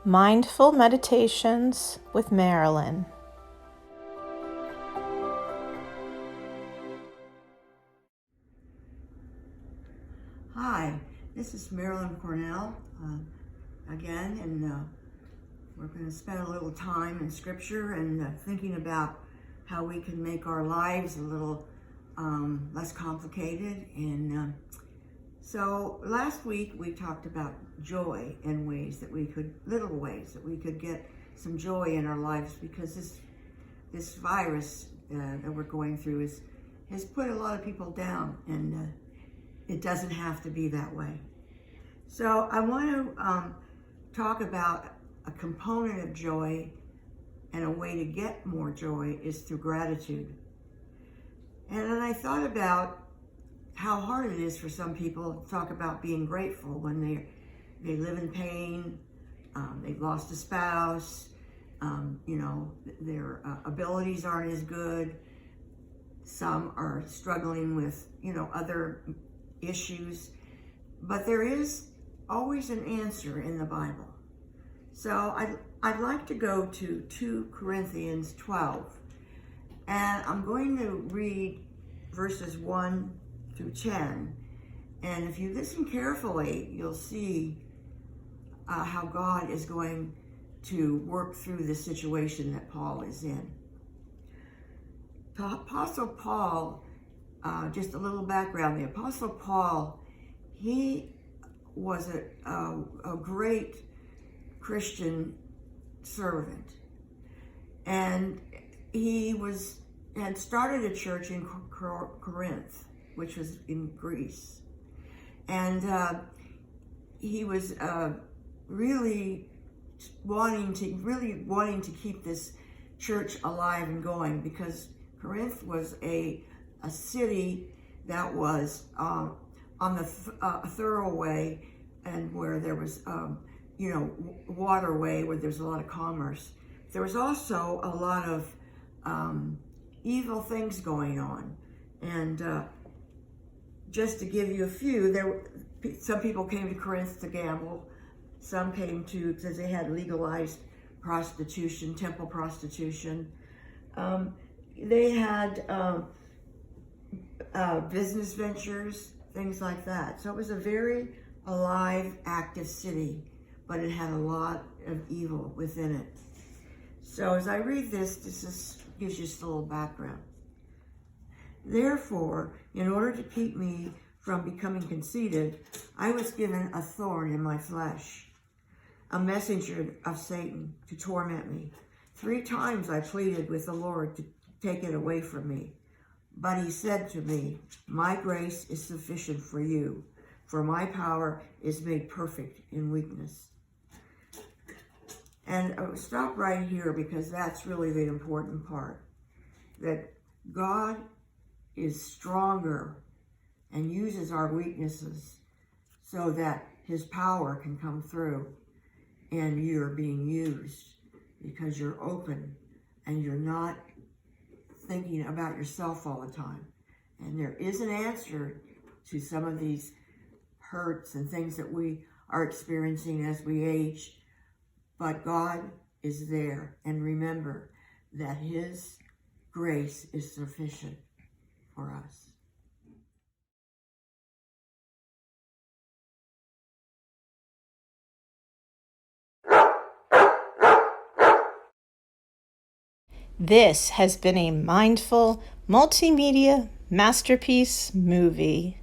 Mindful Meditations with Marilyn. Hi, this is Marilyn Cornell again, and we're going to spend a little time in Scripture and thinking about how we can make our lives a little less complicated. And so last week we talked about joy and little ways that we could get some joy in our lives, because this virus that we're going through has put a lot of people down, and it doesn't have to be that way. So I want to talk about a component of joy, and a way to get more joy is through gratitude. And then I thought about how hard it is for some people to talk about being grateful when they live in pain, they've lost a spouse, their abilities aren't as good. Some are struggling with, other issues, but there is always an answer in the Bible. So I'd like to go to 2 Corinthians 12, and I'm going to read verses 1 through 10, and if you listen carefully, you'll see how God is going to work through the situation that Paul is in. The Apostle Paul, just a little background, the Apostle Paul, he was a great Christian servant, and he had started a church in Corinth, which was in Greece, and he was really wanting to keep this church alive and going, because Corinth was a city that was on the thoroughway, and where there was waterway, where there's a lot of commerce. There was also a lot of evil things going on, and just to give you a few, some people came to Corinth to gamble. Some came because they had legalized prostitution, temple prostitution. They had business ventures, things like that. So it was a very alive, active city, but it had a lot of evil within it. So as I read this gives you just a little background. Therefore, in order to keep me from becoming conceited, I was given a thorn in my flesh, a messenger of Satan to torment me. 3 times I pleaded with the Lord to take it away from me. But he said to me, my grace is sufficient for you, for my power is made perfect in weakness. And I'll stop right here, because that's really the important part, that God is stronger and uses our weaknesses so that his power can come through, and you're being used because you're open and you're not thinking about yourself all the time. And there is an answer to some of these hurts and things that we are experiencing as we age, but God is there. And remember that his grace is sufficient for us. This has been a mindful multimedia masterpiece movie.